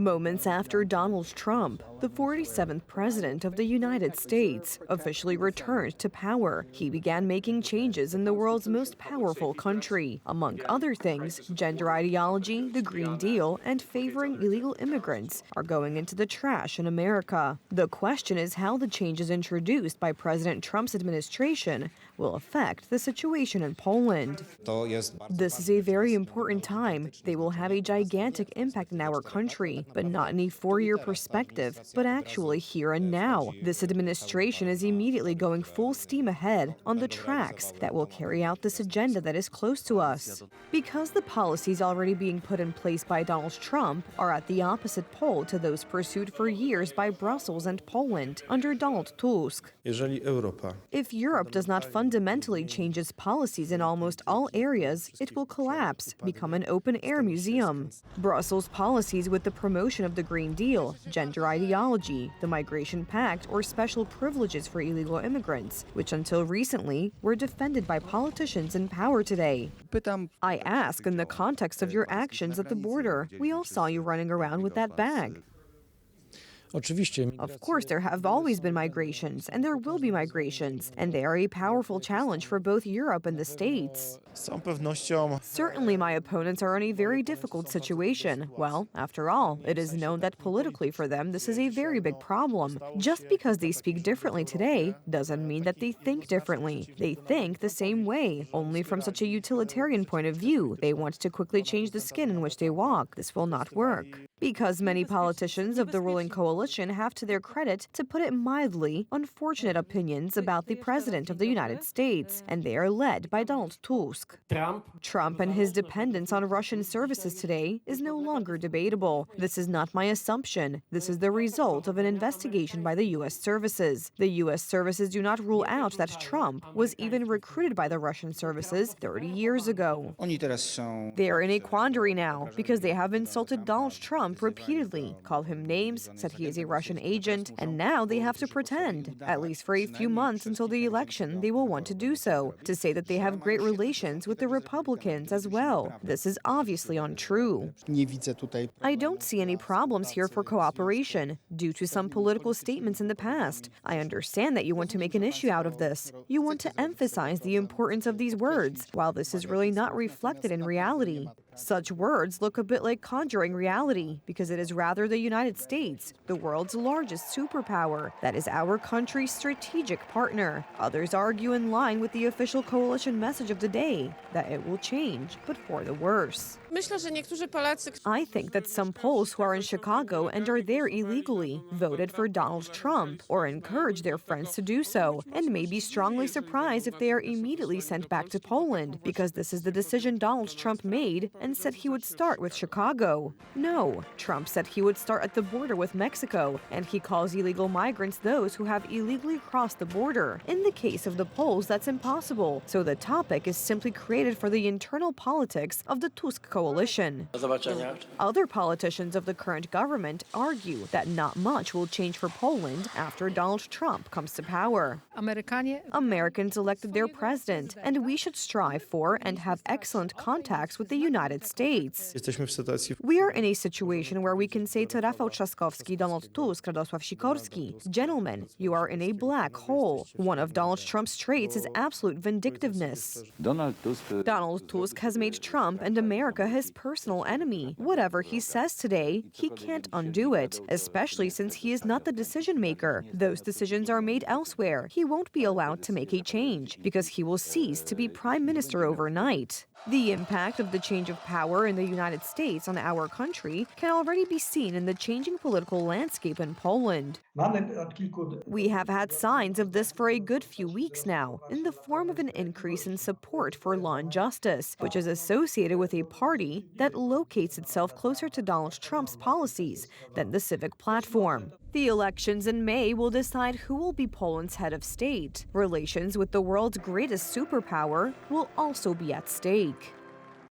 Moments after Donald Trump, the 47th President of the United States, officially returned to power, he began making changes in the world's most powerful country. Among other things, gender ideology, the Green Deal, and favoring illegal immigrants are going into the trash in America. The question is how the changes introduced by President Trump's administration will affect the situation in Poland. This is a very important time. They will have a gigantic impact in our country, but not in a four-year perspective, but actually here and now. This administration is immediately going full steam ahead on the tracks that will carry out this agenda that is close to us. Because the policies already being put in place by Donald Trump are at the opposite pole to those pursued for years by Brussels and Poland under Donald Tusk. If Europe does not fundamentally change its policies in almost all areas, it will collapse, become an open-air museum. Brussels' policies with the promotion of the Green Deal, gender ideology, the Migration Pact, or special privileges for illegal immigrants, which until recently were defended by politicians in power today. I ask in the context of your actions at the border. We all saw you running around with that bag. Of course, there have always been migrations, and there will be migrations, and they are a powerful challenge for both Europe and the States. Certainly, my opponents are in a very difficult situation. Well, after all, it is known that politically for them, this is a very big problem. Just because they speak differently today doesn't mean that they think differently. They think the same way, only from such a utilitarian point of view. They want to quickly change the skin in which they walk. This will not work. Because many politicians of the ruling coalition have, to their credit, to put it mildly, unfortunate opinions about the President of the United States, and they are led by Donald Tusk. Trump and his dependence on Russian services today is no longer debatable. This is not my assumption. This is the result of an investigation by the U.S. services. The U.S. services do not rule out that Trump was even recruited by the Russian services 30 years ago. They are in a quandary now because they have insulted Donald Trump repeatedly, called him names, said he is a Russian agent, and now they have to pretend, at least for a few months until the election, they will want to do so, to say that they have great relations with the Republicans as well. This is obviously untrue. I don't see any problems here for cooperation, due to some political statements in the past. I understand that you want to make an issue out of this. You want to emphasize the importance of these words, while this is really not reflected in reality. Such words look a bit like conjuring reality, because it is rather the United States, the world's largest superpower, that is our country's strategic partner. Others argue in line with the official coalition message of the day, that it will change, but for the worse. I think that some Poles who are in Chicago and are there illegally voted for Donald Trump, or encouraged their friends to do so, and may be strongly surprised if they are immediately sent back to Poland, because this is the decision Donald Trump made and said he would start with Chicago. No, Trump said he would start at the border with Mexico, and he calls illegal migrants those who have illegally crossed the border. In the case of the Poles, that's impossible, so the topic is simply created for the internal politics of the Tusk coalition. Other politicians of the current government argue that not much will change for Poland after Donald Trump comes to power. Americans elected their president, and we should strive for and have excellent contacts with the United States. We are in a situation where we can say to Rafał Trzaskowski, Donald Tusk, Radosław Sikorski, gentlemen, you are in a black hole. One of Donald Trump's traits is absolute vindictiveness. Donald Tusk has made Trump and America his personal enemy. Whatever he says today, he can't undo it, especially since he is not the decision maker. Those decisions are made elsewhere. He won't be allowed to make a change, because he will cease to be prime minister overnight. The impact of the change of power in the United States on our country can already be seen in the changing political landscape in Poland. We have had signs of this for a good few weeks now, in the form of an increase in support for law and justice, which is associated with a party that locates itself closer to Donald Trump's policies than the Civic Platform. The elections in May will decide who will be Poland's head of state. Relations with the world's greatest superpower will also be at stake.